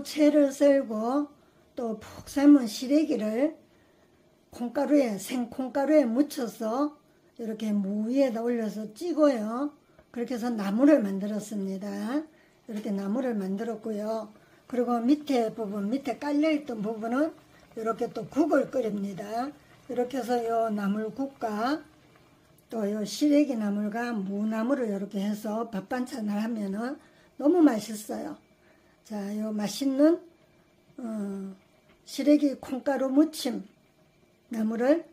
무채를 썰고 또 푹 삶은 시래기를 콩가루에, 생콩가루에 묻혀서 이렇게 무 위에다 올려서 찌고요. 그렇게 해서 나물을 만들었습니다. 이렇게 나물을 만들었고요. 그리고 밑에 부분, 밑에 깔려있던 부분은 이렇게 또 국을 끓입니다. 이렇게 해서 요 나물국과 또 요 시래기 나물과 무나물을 이렇게 해서 밥 반찬을 하면은 너무 맛있어요. 자, 요 맛있는 시래기 콩가루 무침 나물을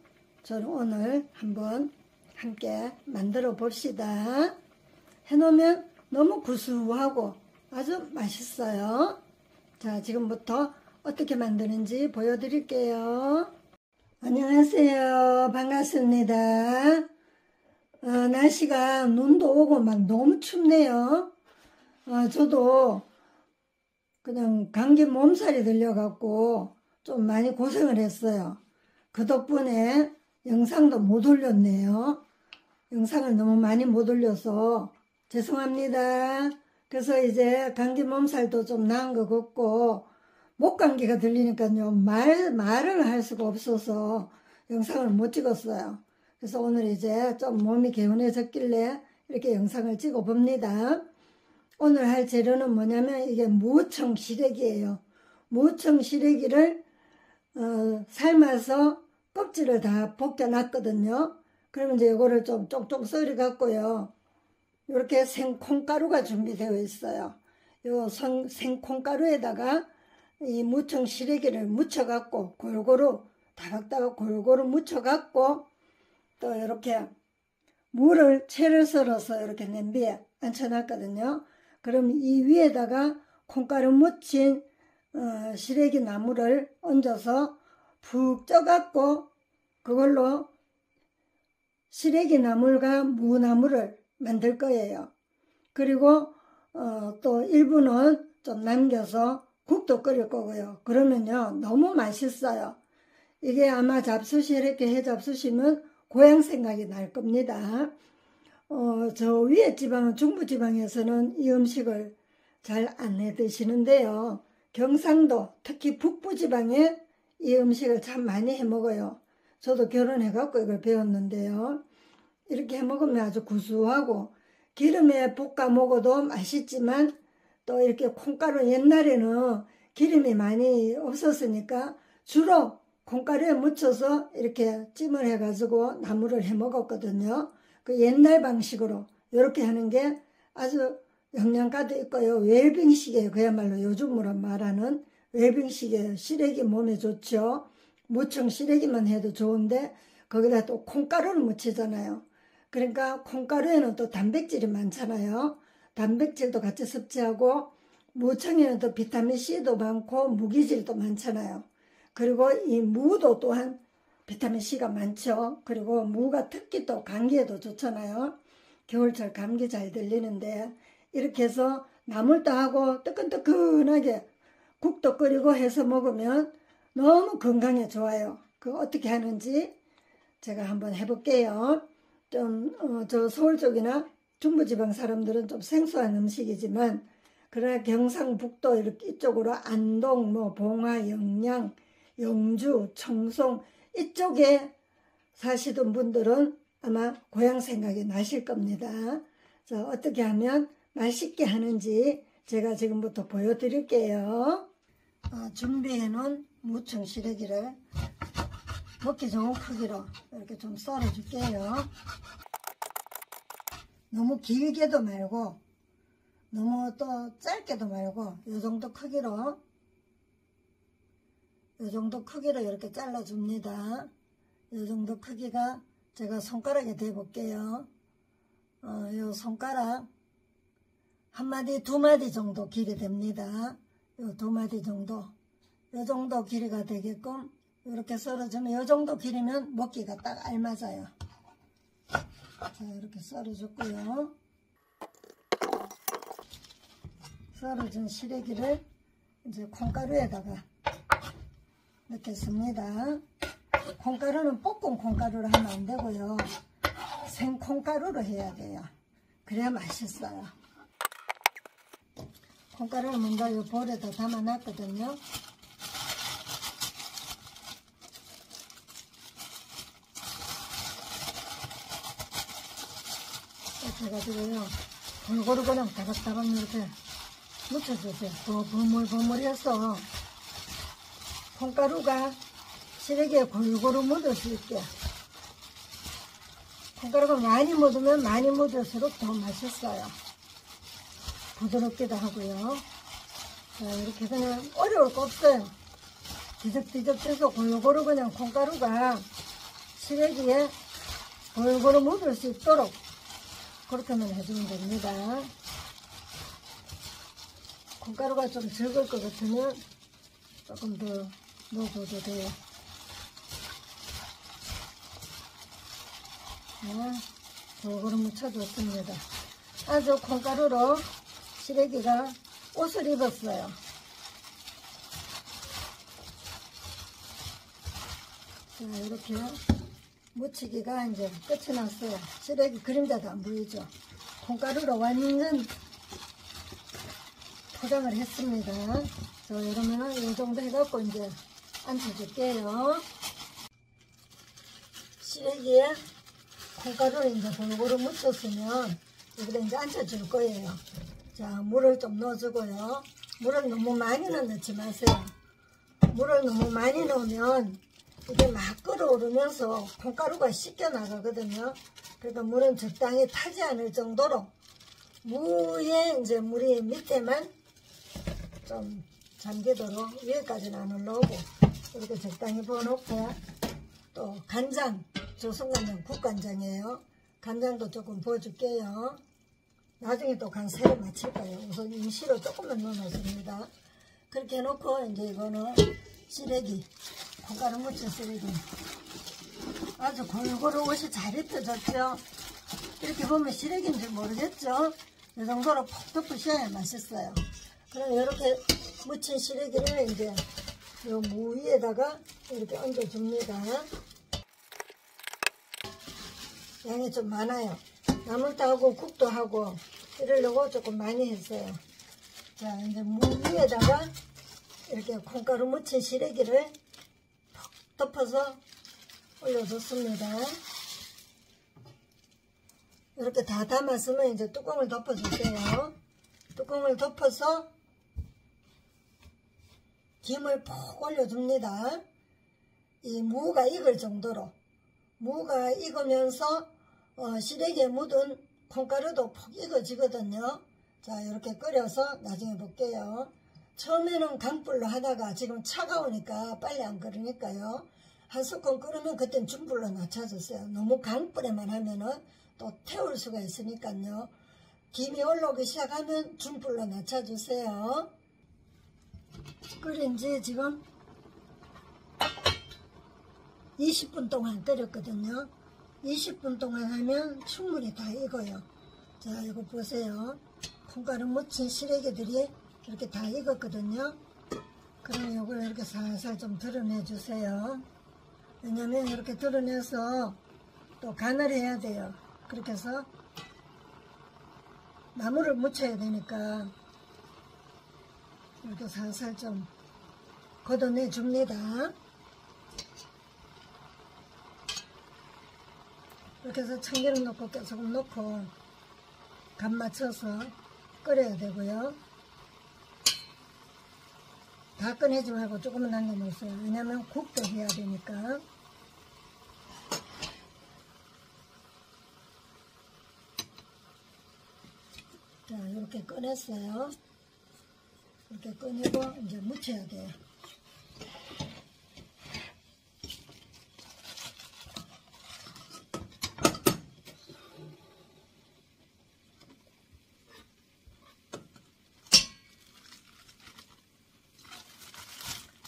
저는 오늘 한번 함께 만들어 봅시다. 해놓으면 너무 구수하고 아주 맛있어요. 자, 지금부터 어떻게 만드는지 보여드릴게요. 안녕하세요. 반갑습니다. 날씨가 눈도 오고 막 너무 춥네요. 저도 그냥 감기 몸살이 들려갖고 좀 많이 고생을 했어요. 그 덕분에 영상도 못 올렸네요. 영상을 너무 많이 못 올려서 죄송합니다. 그래서 이제 감기 몸살도 좀 나은 것 같고 목감기가 들리니까요 말을 할 수가 없어서 영상을 못 찍었어요. 그래서 오늘 이제 좀 몸이 개운해졌길래 이렇게 영상을 찍어 봅니다. 오늘 할 재료는 뭐냐면 이게 무청 시래기예요. 무청 시래기를 삶아서 껍질을 다 벗겨놨거든요. 그러면 이제 이거를 좀 쪽쪽 썰어 갖고요. 이렇게 생콩가루가 준비되어 있어요. 요 생콩가루에다가 이 무청 시래기를 묻혀갖고 골고루 다각다각 골고루 묻혀갖고 또 이렇게 채를 썰어서 이렇게 냄비에 앉혀놨거든요. 그럼 이 위에다가 콩가루 묻힌 시래기 나물을 얹어서 푹 쪄갖고 그걸로 시래기 나물과 무나물을 만들 거예요. 그리고 또 일부는 좀 남겨서 국도 끓일 거고요. 그러면요 너무 맛있어요. 이게 아마 잡수시 이렇게 해 잡수시면 고향 생각이 날 겁니다. 저 위에 지방은 중부지방에서는 이 음식을 잘 안 해 드시는데요. 경상도 특히 북부지방에 이 음식을 참 많이 해 먹어요. 저도 결혼해 갖고 이걸 배웠는데요. 이렇게 해 먹으면 아주 구수하고 기름에 볶아 먹어도 맛있지만 또 이렇게 콩가루 옛날에는 기름이 많이 없었으니까 주로 콩가루에 묻혀서 이렇게 찜을 해가지고 나물을 해 먹었거든요. 그 옛날 방식으로 이렇게 하는 게 아주 영양가도 있고요. 웰빙식이에요. 그야말로 요즘으로 말하는 웰빙식이에요. 시래기 몸에 좋죠. 무청 시래기만 해도 좋은데 거기다 또 콩가루를 묻히잖아요. 그러니까 콩가루에는 또 단백질이 많잖아요. 단백질도 같이 섭취하고 무청에는 또 비타민C도 많고 무기질도 많잖아요. 그리고 이 무도 또한 비타민C가 많죠. 그리고 무가 특히 또 감기에도 좋잖아요. 겨울철 감기 잘 들리는데 이렇게 해서 나물도 하고 뜨끈뜨끈하게 국도 끓이고 해서 먹으면 너무 건강에 좋아요. 그거 어떻게 하는지 제가 한번 해볼게요. 저 서울 쪽이나 중부지방 사람들은 좀 생소한 음식이지만 그러나 경상북도 이렇게 이쪽으로 안동, 봉화, 영양, 영주, 청송 이쪽에 사시던 분들은 아마 고향 생각이 나실 겁니다. 자, 어떻게 하면 맛있게 하는지 제가 지금부터 보여드릴게요. 준비해 놓은 무청 시래기를 먹기 좋은 크기로 이렇게 좀 썰어 줄게요. 너무 길게도 말고 너무 또 짧게도 말고 이 정도 크기로 이렇게 잘라 줍니다. 이 정도 크기가 제가 손가락에 대 볼게요. 요 손가락 한 마디 두 마디 정도 길이 됩니다. 요 두 마디 정도 요 정도 길이가 되게끔 이렇게 썰어주면 요 정도 길이면 먹기가 딱 알맞아요. 자, 이렇게 썰어줬고요. 썰어준 시래기를 이제 콩가루에다가 넣겠습니다. 콩가루는 볶은 콩가루를 하면 안 되고요. 생콩가루로 해야 돼요. 그래야 맛있어요. 콩가루를 먼저 이 볼에다 담아놨거든요. 이렇게 해가지고요. 골고루 그냥 다박다박 이렇게 묻혀주세요. 더 버물버물해서 콩가루가 시래기에 골고루 묻을 수 있게. 콩가루가 많이 묻으면 많이 묻을수록 더 맛있어요. 부드럽기도 하고요. 자, 이렇게 그냥 어려울 거 없어요. 뒤적뒤적 해서 골고루 그냥 콩가루가 시래기에 골고루 묻을 수 있도록 그렇게만 해주면 됩니다. 콩가루가 좀 적을 것 같으면 조금 더 넣어줘도 돼요. 네, 골고루 묻혀줬습니다. 아주 콩가루로 시래기가 옷을 입었어요. 자, 이렇게 묻히기가 이제 끝이 났어요. 시래기 그림자도 안 보이죠? 콩가루로 완전 포장을 했습니다. 자, 이러면 이 정도 해갖고 이제 앉혀줄게요. 시래기에 콩가루를 이제 골고루 묻혔으면 여기다 이제 앉혀줄 거예요. 자, 물을 좀 넣어주고요. 물을 너무 많이는 넣지 마세요. 물을 너무 많이 넣으면 이게 막 끓어오르면서 콩가루가 씻겨 나가거든요. 그러니까 물은 적당히 타지 않을 정도로 무에 이제 물이 밑에만 좀 잠기도록 위에까지는 안 올라오고 이렇게 적당히 부어놓고 또 간장, 조선간장, 국간장이에요. 간장도 조금 부어줄게요. 나중에 또 간 새로 맞힐 거예요. 우선 임시로 조금만 넣어놨습니다. 그렇게 해놓고 이제 이거는 시래기, 콩가루 묻힌 시래기. 아주 골고루 옷이 잘 입혀졌죠. 이렇게 보면 시래기인 줄 모르겠죠. 이 정도로 푹 덮으셔야 맛있어요. 그럼 이렇게 묻힌 시래기를 이제 요 무 위에다가 이렇게 얹어줍니다. 양이 좀 많아요. 나물도 하고 국도 하고 이러려고 조금 많이 했어요. 자, 이제 무 위에다가 이렇게 콩가루 묻힌 시래기를 푹 덮어서 올려줬습니다. 이렇게 다 담았으면 이제 뚜껑을 덮어주세요. 뚜껑을 덮어서 김을 푹 올려줍니다. 이 무가 익을 정도로. 무가 익으면서 시래기에 묻은 콩가루도 푹 익어지거든요. 자, 이렇게 끓여서 나중에 볼게요. 처음에는 강불로 하다가 지금 차가우니까 빨리 안 끓으니까요. 한 스푼 끓으면 그땐 중불로 낮춰주세요. 너무 강불에만 하면은 또 태울 수가 있으니까요. 김이 올라오기 시작하면 중불로 낮춰주세요. 끓인 지 지금 20분 동안 끓였거든요. 20분 동안 하면 충분히 다 익어요. 자, 이거 보세요. 콩가루 묻힌 시래기들이 이렇게 다 익었거든요. 그럼 이걸 이렇게 살살 좀 드러내 주세요. 왜냐면 이렇게 드러내서 또 간을 해야 돼요. 그렇게 해서 나물을 묻혀야 되니까 이렇게 살살 좀 걷어내 줍니다. 이렇게 해서 참기름 넣고 계속 넣고 간 맞춰서 끓여야 되고요. 다 꺼내지 말고 조금만 남겨놓으세요. 왜냐면 국도 해야 되니까. 자, 이렇게 꺼냈어요. 이렇게 꺼내고 이제 묻혀야 돼요.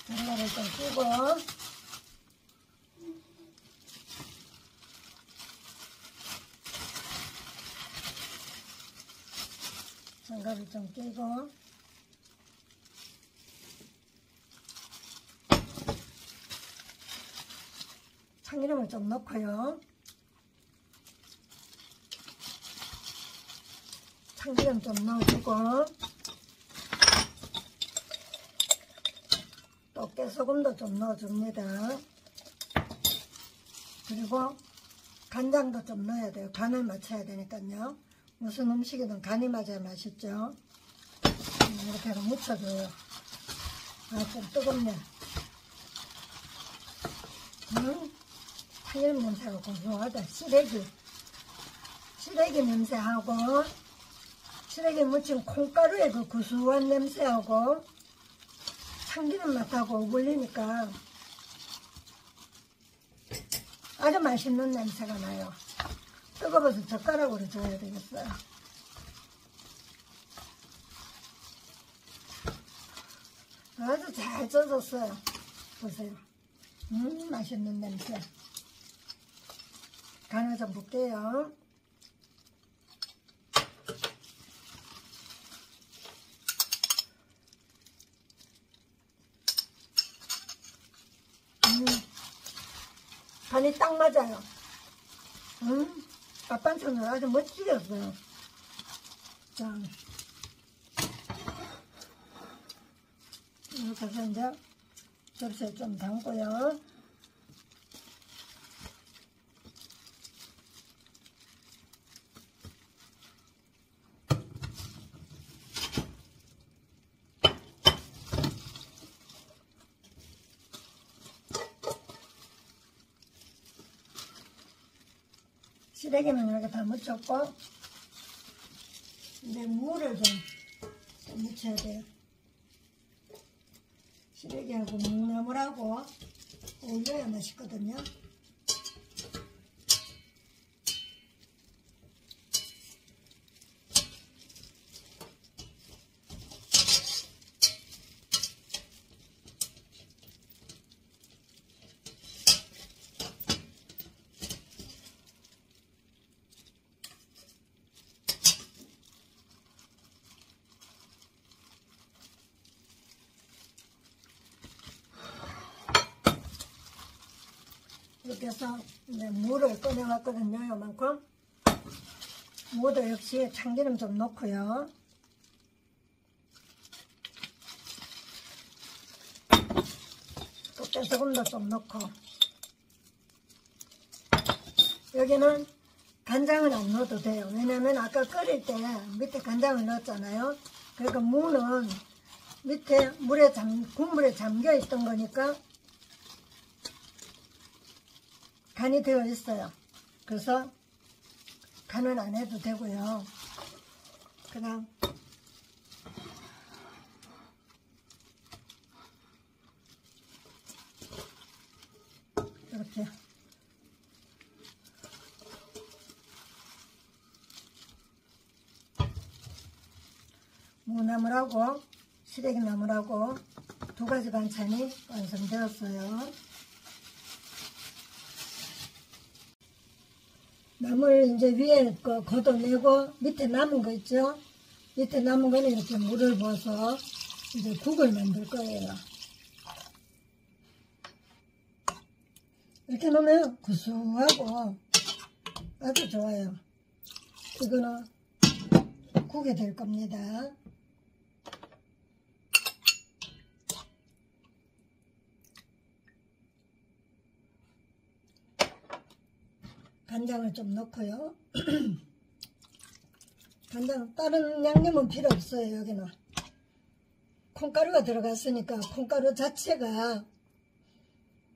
장갑을 좀 끼고 장갑을 좀 끼고 참기름을 좀 넣고요. 참기름 좀 넣어주고 깨소금도 좀 넣어줍니다. 그리고 간장도 좀 넣어야 돼요. 간을 맞춰야 되니까요. 무슨 음식이든 간이 맞아야 맛있죠. 이렇게 해서 묻혀줘요. 아, 좀 뜨겁네. 파열 냄새가 고소하다. 시래기 냄새하고, 시래기 묻힌 콩가루의 그 구수한 냄새하고, 참기름 맛하고 어울리니까 아주 맛있는 냄새가 나요. 뜨거워서 젓가락으로 줘야 되겠어요. 아주 잘 쪄졌어요. 보세요. 맛있는 냄새. 간을 좀 볼게요. 간이 딱 맞아요. 밥반찬으로 아주 멋지게 했어요. 자, 이렇게 해서 이제 접시에 좀 담고요. 시래기는 이렇게 다 묻혔고, 이제 무를 좀 묻혀야 돼요. 시래기하고 묵나물하고 올려야 맛있거든요. 이렇게 해서 이제 무를 꺼내놨거든요. 요만큼. 무도 역시 참기름 좀 넣고요. 또 깨소금도 좀 넣고. 여기는 간장을 안 넣어도 돼요. 왜냐면 아까 끓일 때 밑에 간장을 넣었잖아요. 그러니까 무는 밑에 국물에 잠겨 있던 거니까 간이 되어 있어요. 그래서 간은 안 해도 되고요. 그냥 이렇게 무나물하고 시래기나물하고 두 가지 반찬이 완성되었어요. 나물 이제 위에 거 걷어내고 밑에 남은 거 있죠? 밑에 남은 거는 이렇게 물을 부어서 이제 국을 만들 거예요. 이렇게 놓으면 구수하고 아주 좋아요. 이거는 국이 될 겁니다. 간장을 좀 넣고요. 간장, 다른 양념은 필요 없어요. 여기는 콩가루가 들어갔으니까 콩가루 자체가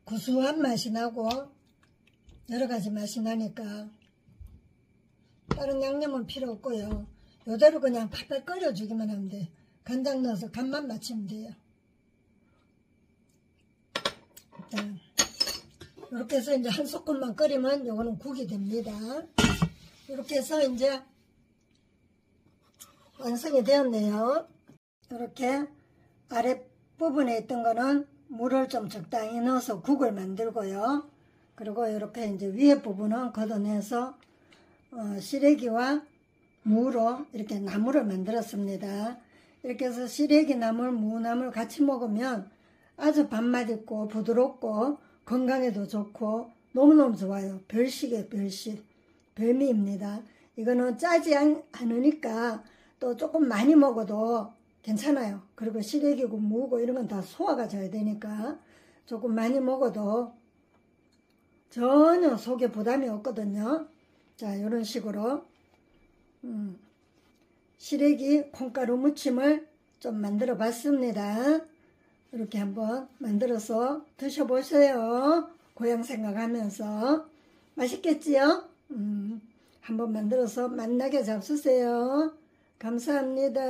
구수한 맛이 나고 여러가지 맛이 나니까 다른 양념은 필요 없고요. 이대로 그냥 팔팔 끓여주기만 하면 돼요. 간장 넣어서 간만 맞추면 돼요. 자, 이렇게 해서 이제 한 소끔만 끓이면 요거는 국이 됩니다. 이렇게 해서 이제 완성이 되었네요. 이렇게 아랫부분에 있던 거는 물을 좀 적당히 넣어서 국을 만들고요. 그리고 이렇게 이제 위에 부분은 걷어내서 시래기와 무로 이렇게 나물을 만들었습니다. 이렇게 해서 시래기 나물, 무나물 같이 먹으면 아주 밥맛 있고 부드럽고 건강에도 좋고 너무너무 좋아요. 별식이에요. 별식. 별미입니다. 이거는 짜지 않으니까 또 조금 많이 먹어도 괜찮아요. 그리고 시래기고 무고 이런 건 다 소화가 잘 되니까 조금 많이 먹어도 전혀 속에 부담이 없거든요. 자, 이런 식으로 시래기 콩가루 무침을 좀 만들어 봤습니다. 이렇게 한번 만들어서 드셔보세요. 고향 생각하면서. 맛있겠지요? 한번 만들어서 맛나게 잡수세요. 감사합니다.